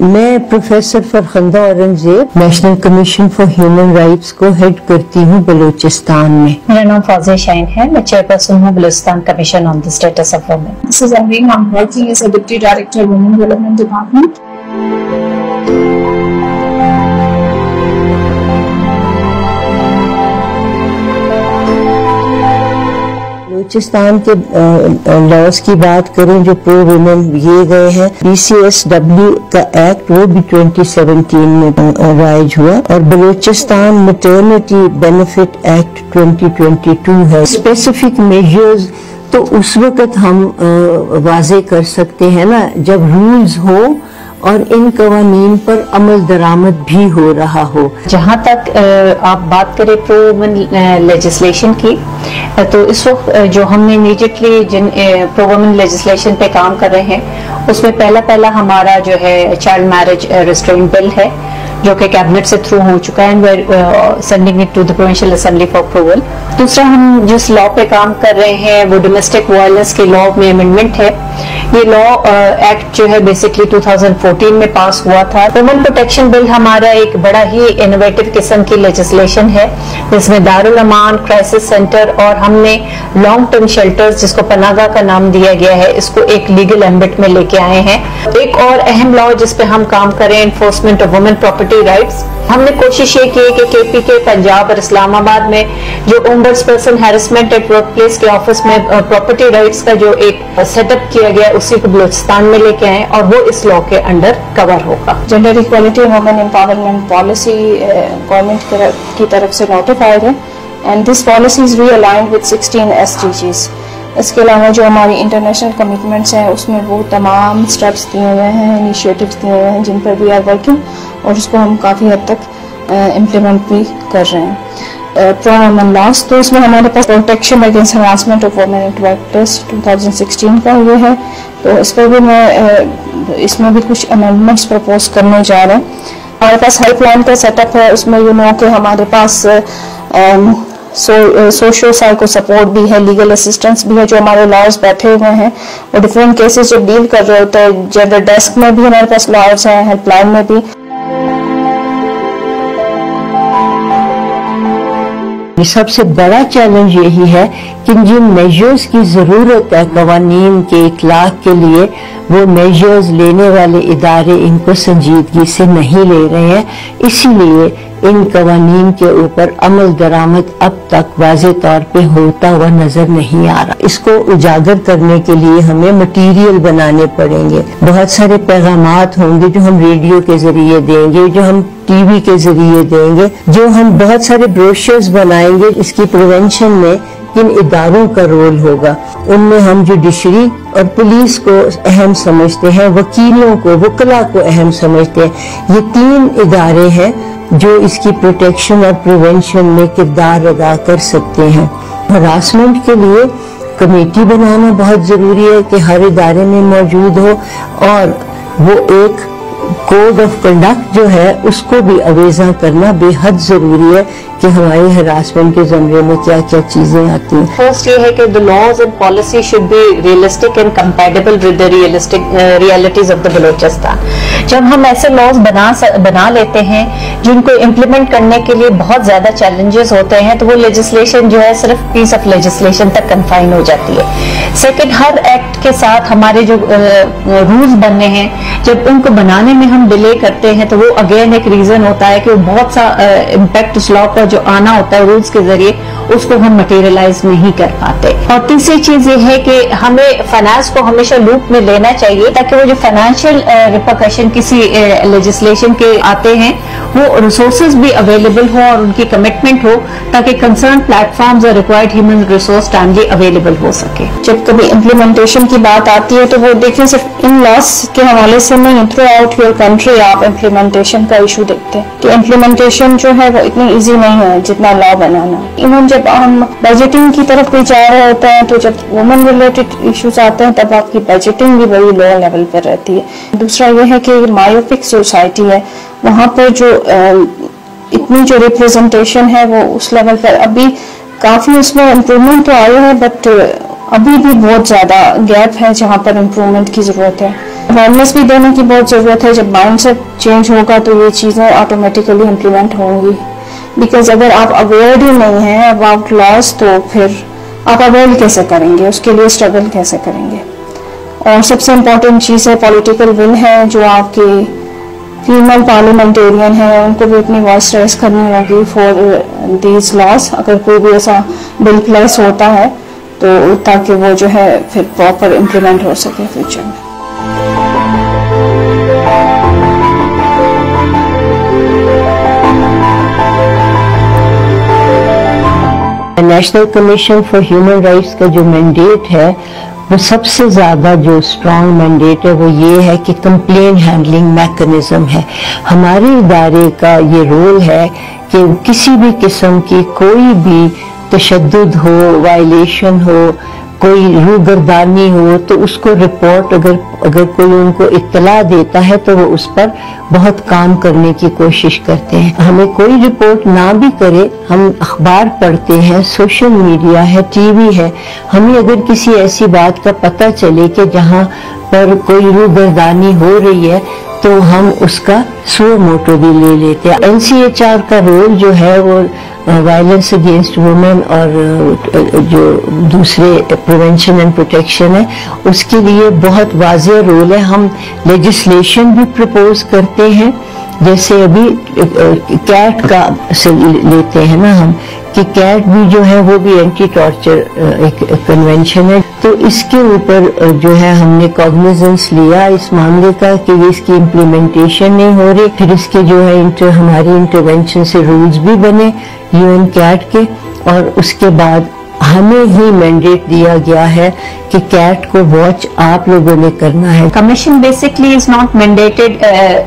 मैं professor Farkhanda Aurangzeb national commission for human rights को head करती हूँ बलूचिस्तान में। मेरा नाम फौजिया शाहीन है, मैं चेयरपर्सन हूँ Balochistan commission on the status of women. This is Irene. I'm working as a Deputy Director Women Development Department. Balochistan के लॉज की बात करें जो प्रो वुमेन दिए गए हैं, BCSW का एक्ट वो भी 2017 में राइज हुआ और बलूचिस्तान मैटरनिटी बेनिफिट एक्ट 2022 है। स्पेसिफिक मेजर्स तो उस वक्त हम वाजे कर सकते हैं ना जब रूल्स हो और इन कवानीन पर अमल दरामद भी हो रहा हो। जहाँ तक आप बात करें प्रो वुमेन लेजिस्लेशन की, तो इस वक्त जो हमने इमीडिएटली जिन प्रो वुमेन लेजिस्लेशन पे काम कर रहे हैं उसमें पहला हमारा जो है चाइल्ड मैरिज रिस्ट्रेंट बिल है जो कि कैबिनेट से थ्रू हो चुका है and we sending it to the provincial assembly for approval. दूसरा हम जिस लॉ पे काम कर रहे हैं वो डोमेस्टिक वायलेंस के लॉ में अमेंडमेंट है। ये लॉ एक्ट जो है बेसिकली 2014 में पास हुआ था। वुमेन प्रोटेक्शन बिल हमारा एक बड़ा ही इनोवेटिव किस्म की लेजिस्लेशन है जिसमें दारुल अमान, क्राइसिस सेंटर और हमने लॉन्ग टर्म शेल्टर्स जिसको पनागा का नाम दिया गया है इसको एक लीगल एम्बिट में लेके आए हैं। एक और अहम लॉ जिस पे हम काम करें enforcement of women property rights. हमने कोशिश ये की है कि KPK पंजाब और इस्लामाबाद में जो ombudsperson harassment at work place के ऑफिस में प्रॉपर्टी राइट्स का जो एक सेटअप किया गया उसी को बलूचिस्तान में लेके आए और वो इस लॉ के अंडर कवर होगा। Gender equality and women empowerment policy government की तरफ से नोटिफाइड है and this policy is realigned with 16 SDGs। इसके अलावा जो हमारी इंटरनेशनल कमिटमेंट्स हैं उसमें वो तमाम स्टेप्स दिए हुए हैं, इनिशिएटिव्स दिए हुए हैं जिन पर वी आर वर्किंग और उसको हम काफ़ी हद तक इम्प्लीमेंट भी कर रहे हैं। प्रो वुमेन लॉस तो इसमें हमारे पास protection against harassment of women at workplace 2016 का ये है, तो इस पर भी मैं इसमें भी कुछ अमेंडमेंट्स प्रपोज करने जा रहे हैं। हमारे पास हेल्पलाइन का सेटअप है, उसमें कि हमारे पास सोशल साइको सपोर्ट भी है, लीगल असिस्टेंस भी है। जो हमारे लॉयर्स बैठे हुए हैं वो डिफरेंट केसेस जब डील कर रहे होते हैं, जेंडर डेस्क में भी हमारे पास लॉयर्स हैं, हेल्पलाइन में भी। सबसे बड़ा चैलेंज यही है कि जिन मेजर्स की जरूरत है कवानीन के इतलाक के लिए वो मेजर्स लेने वाले इदारे इनको संजीदगी से नहीं ले रहे हैं, इसीलिए इन कवानीन के ऊपर अमल दरामद अब तक वाज़े तौर पे होता हुआ नजर नहीं आ रहा। इसको उजागर करने के लिए हमें मटीरियल बनाने पड़ेंगे, बहुत सारे पैगामात होंगे जो हम रेडियो के जरिए देंगे, जो हम TV के जरिए देंगे, जो हम बहुत सारे ब्रोशर्स बनाएंगे। इसकी प्रिवेंशन में किन इदारों का रोल होगा, उनमें हम जुडिशरी और पुलिस को अहम समझते हैं, वकीलों को, वकला को अहम समझते हैं। ये 3 इदारे हैं जो इसकी प्रोटेक्शन और प्रिवेंशन में किरदार अदा कर सकते हैं। हरासमेंट के लिए कमेटी बनाना बहुत जरूरी है कि हर इदारे में मौजूद हो और वो एक कोड ऑफ कंडक्ट जो है उसको भी अवेजा करना बेहद जरूरी है कि हमारी हरासमेंट के जमरे में क्या क्या चीजें आती हैं। फर्स्ट ये है कि the laws and policy should be realistic and compatible with the realities of the Balochistan. जब हम ऐसे लॉज बना लेते हैं जिनको इम्प्लीमेंट करने के लिए बहुत ज्यादा चैलेंजेस होते हैं तो वो लेजिस्लेशन जो है सिर्फ पीस ऑफ लेजिस्लेशन तक कन्फाइन हो जाती है। सेकेंड, हर एक्ट के साथ हमारे जो रूल्स बनने हैं जब उनको बनाने में हम डिले करते हैं तो वो अगेन एक रीजन होता है कि वो बहुत सा इम्पैक्ट उस लॉ पर जो आना होता है रूल्स के जरिए उसको हम मटेरियलाइज नहीं कर पाते। और तीसरी चीज ये है कि हमें फाइनेंस को हमेशा लूप में लेना चाहिए ताकि वो जो फाइनेंशियल रिपरकशन किसी लेजिस्लेशन के आते हैं वो रिसोर्सेज भी अवेलेबल हो और उनकी कमिटमेंट हो ताकि कंसर्न प्लेटफॉर्म्स और required human resource timely available हो सके। जब कभी इम्प्लीमेंटेशन की बात आती है तो वो देखिए सिर्फ इन लॉस के हवाले से नहीं, थ्रू आउट योर कंट्री आप इम्प्लीमेंटेशन का इशू देखते हैं कि इम्प्लीमेंटेशन जो है वो इतनी ईजी नहीं है जितना लॉ बनाना। इवन जब हम बजटिंग की तरफ भी जा रहे होते हैं तो जब वुमेन रिलेटेड इश्यूज आते हैं तब आपकी बजटिंग भी बड़ी लो लेवल पर रहती है। दूसरा ये है कि मायोपिक सोसाइटी है, वहाँ पर जो इतनी जो रिप्रेजेंटेशन है वो उस लेवल पर अभी काफी उसमें इम्प्रूवमेंट तो आया है बट अभी भी बहुत ज्यादा गैप है जहाँ पर इम्प्रूवमेंट की जरूरत है। अवेयरनेस भी देने की बहुत ज़रूरत है. जब माइंड सेट चेंज होगा तो ये चीज़ें ऑटोमेटिकली इम्प्लीमेंट होंगी. बिकॉज अगर आप अवेयर ही नहीं हैं अबाउट लॉस तो फिर आप अवेयर कैसे करेंगे, उसके लिए स्ट्रगल कैसे करेंगे. और सबसे इम्पोर्टेंट चीज़ है पॉलिटिकल विल है. जो आपके फीमेल पार्लियामेंटेरियन हैं उनको भी अपनी वॉइस रेज करनी होगी फॉर दीज लॉस. अगर कोई भी ऐसा बिल प्लेस होता है तो ताकि वो जो है फिर प्रॉपर इम्प्लीमेंट हो सके फ्यूचर में. National commission for human rights का जो मैंडेट है वो सबसे ज़्यादा जो स्ट्रॉन्ग मैंडेट है वो ये है कि कंप्लेन हैंडलिंग मैकेनिज्म है. हमारे इदारे का ये रोल है कि किसी भी किस्म की कोई भी तशद्दुद हो, वायलेशन हो, कोई रूगर्दानी हो तो उसको रिपोर्ट अगर कोई उनको इत्तला देता है तो वो उस पर बहुत काम करने की कोशिश करते हैं. हमें कोई रिपोर्ट ना भी करे, हम अखबार पढ़ते हैं, सोशल मीडिया है, टीवी है, हमें अगर किसी ऐसी बात का पता चले कि जहाँ पर कोई रूगर्दानी हो रही है तो हम उसका सुओ मोटो भी ले लेते हैं. NCHR का रोल जो है वो वायलेंस अगेंस्ट वुमेन और जो दूसरे प्रिवेंशन एंड प्रोटेक्शन है उसके लिए बहुत वाज़ेह रोल है. हम लेजिस्लेशन भी प्रपोज करते हैं. जैसे अभी कैट का से लेते हैं ना हम कि कैट भी जो है वो भी एंटी टॉर्चर एक कन्वेंशन है. तो इसके ऊपर जो है हमने कॉग्निजेंस लिया इस मामले का कि इसकी इम्प्लीमेंटेशन नहीं हो रही. फिर इसके जो है हमारी इंटरवेंशन से रूल्स भी बने UN कैट के और उसके बाद हमें ही मैंडेट दिया गया है कि कैट को वॉच आप लोगों ने करना है. Commission basically is not mandated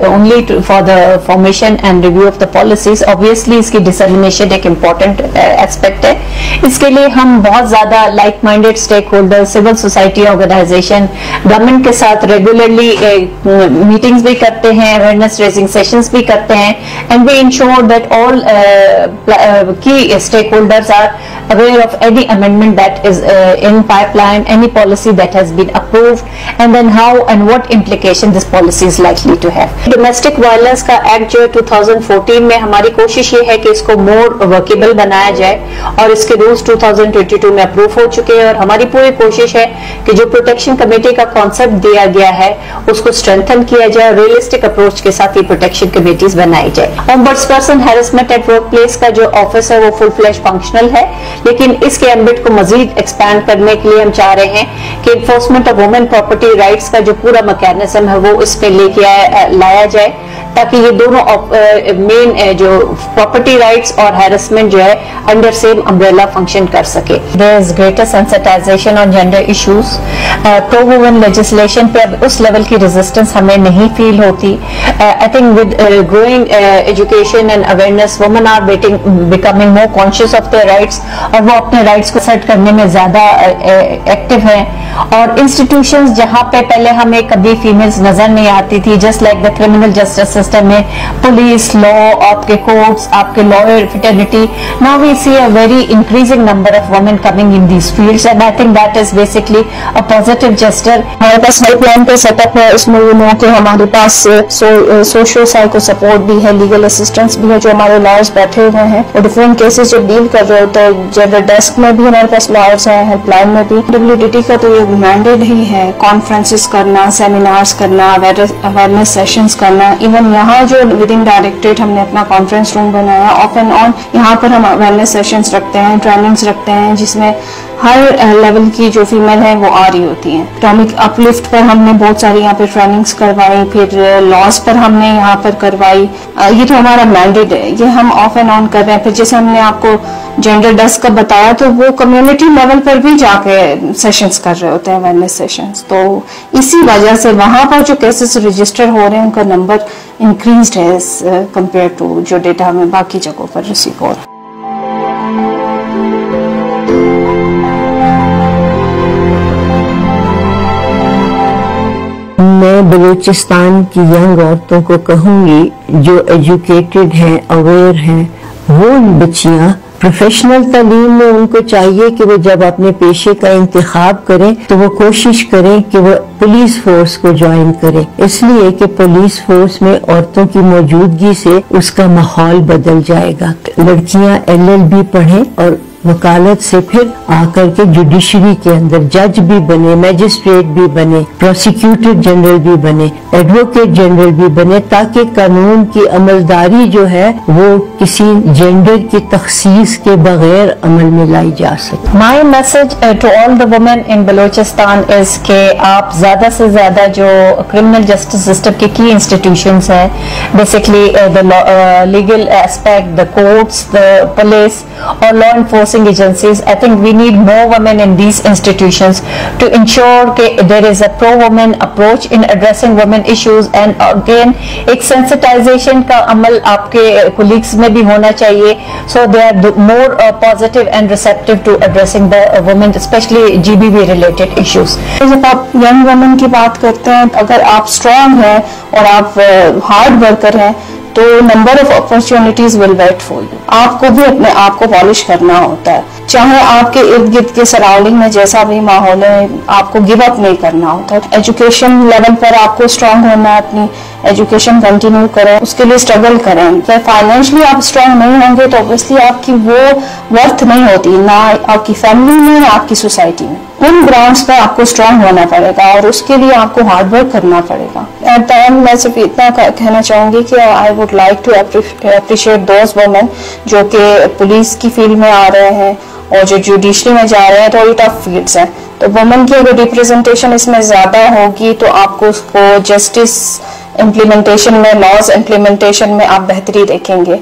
only for the formation and review of the policies. Obviously इसकी dissemination एक important aspect है. इसके लिए हम बहुत ज़्यादा like minded stakeholders, civil society organization, government के साथ regularly meetings भी करते हैं, awareness raising sessions भी करते हैं, and we ensure that all key stakeholders are aware of any amendment that is in pipeline, any policy that has been approved, and then how and what implication this policy is likely to have. Domestic violence का act जो है 2014 में हमारी कोशिश ये है कि इसको मोर वर्केबल बनाया जाए और इसके रूल्स 2022 में अप्रूव हो चुके हैं. और हमारी पूरी कोशिश है कि जो प्रोटेक्शन कमेटी का कॉन्सेप्ट दिया गया है उसको स्ट्रेंथन किया जाए, रियलिस्टिक अप्रोच के साथ ये प्रोटेक्शन कमेटीज बनाई जाए. ऑम्बड्सपर्सन हैरेसमेंट एट वर्क प्लेस का जो ऑफिस है वो फुल फ्लैश फंक्शनल है, लेकिन इसके एम्बिट को मजीद एक्सपैंड करने के लिए हम चाह रहे हैं कि enforcement of women property rights का जो पूरा मैकेनिज्म है वो इसमें लेके लाया जाए ताकि ये दोनों मेन जो प्रॉपर्टी राइट्स और हैरेसमेंट जो है अंडर सेम अम्ब्रेला फंक्शन कर सके. There is greater sensitization on gender issues. Pro women legislation पे अब उस लेवल की रेजिस्टेंस हमें नहीं फील होती. I think with growing education and awareness women are becoming more conscious of their rights और वो अपने राइट्स को सेट करने में ज्यादा एक्टिव हैं. और इंस्टीट्यूशंस जहां पे पहले हमें कभी फीमेल्स नजर नहीं आती थी, just like the criminal justice system में पुलिस, लॉ, आपके कोर्ट्स, आपके lawyer fraternity, now we see a very increasing number of women coming in these fields and I think that is basically a positive gesture. हमारे पास helpline पे setup है, उसमें you know कि हमारे पास social psycho support भी है, legal assistance भी है, जो हमारे लॉयर्स बैठे हुए हैं और डिफरेंट केसेस जब डील कर रहे होते हैं. जेंडर डेस्क में भी हमारे पास लॉयर्स हैं, हेल्पलाइन में भी. WDT का तो ये मैंडेट ही है कॉन्फ्रेंसेस करना, सेमिनार्स करना, अवेयरनेस सेशंस करना. इवन यहाँ जो विद इन डायरेक्टरेट हमने अपना कॉन्फ्रेंस रूम बनाया, ऑफ एंड ऑन यहाँ पर हम अवेयरनेस सेशंस रखते हैं, ट्रेनिंग्स रखते हैं जिसमें हर लेवल की जो फीमेल है वो आ रही होती हैं. इकोनॉमिक अपलिफ्ट पर हमने बहुत सारी यहाँ पे ट्रेनिंग्स करवाई, फिर लॉस पर हमने यहाँ पर करवाई. ये तो हमारा मैंडेट है, ये हम ऑफ एंड ऑन कर रहे हैं. फिर जैसे हमने आपको जेंडर डेस्क का बताया तो वो कम्युनिटी लेवल पर भी जाके सेशंस कर रहे होते हैं, अवेयरनेस सेशंस. तो इसी वजह से वहां पर जो केसेस रजिस्टर हो रहे हैं उनका नंबर इंक्रीज्ड है कंपेयर टू जो डेटा हमें बाकी जगहों पर रिसीव हो रहा है. मैं बलूचिस्तान की यंग औरतों को कहूंगी जो एजुकेटेड हैं, अवेयर हैं, वो बच्चियां प्रोफेशनल तालीम में उनको चाहिए कि वो जब अपने पेशे का इंतखाब करें तो वो कोशिश करें कि वो पुलिस फोर्स को ज्वाइन करें, इसलिए कि पुलिस फोर्स में औरतों की मौजूदगी से उसका माहौल बदल जाएगा। लड़कियां LLB पढ़ें और वकालत से फिर आकर के जुडिशरी के अंदर जज भी बने, मैजिस्ट्रेट भी बने, प्रोसिक्यूटर जनरल भी बने, एडवोकेट जनरल भी बने, ताकि कानून की अमलदारी जो है वो किसी जेंडर की तखसीस के बगैर अमल में लाई जा सके। My message to all the women in Balochistan is के आप ज्यादा से ज्यादा जो क्रिमिनल जस्टिस सिस्टम के की इंस्टीट्यूशंस हैं, basically the legal aspect, the courts, the police और law enforcing agencies, I think we need more women in these institutions to ensure that there is a pro-woman approach in addressing women issues, and again एक sensitization का अमल आपके colleagues में भी होना चाहिए, so they are more positive and receptive to addressing the women, especially GBV related issues. जब आप young women की बात करते हैं, अगर आप strong हैं और आप hard worker हैं तो number of opportunities will wait for you. आपको भी अपने आप को पॉलिश करना होता है, चाहे आपके इर्द गिर्द के सराउंडिंग में जैसा भी माहौल है, आपको गिव अप नहीं करना होता। एजुकेशन लेवल पर आपको स्ट्रांग होना है, अपनी एजुकेशन कंटिन्यू करें, उसके लिए स्ट्रगल करें। तो फाइनेंशियली आप स्ट्रांग नहीं होंगे तो ऑब्वियसली आपकी वो वर्थ नहीं होती, ना आपकी फैमिली में ना आपकी सोसाइटी में। उन ग्राउंड्स पर आपको स्ट्रांग होना पड़ेगा और उसके लिए आपको हार्ड वर्क करना पड़ेगा। एट द एंड मैं सिर्फ इतना कहना चाहूंगी कि I would like to appreciate those women जो कि पुलिस की फील्ड में आ रहे हैं और जो जुडिशरी में जा रहे हैं, थोड़ी टफ फील्ड्स हैं, तो वुमेन की अगर रिप्रेजेंटेशन इसमें ज्यादा होगी तो आपको उसको जस्टिस इम्प्लीमेंटेशन में, लॉज इम्प्लीमेंटेशन में आप बेहतरी देखेंगे।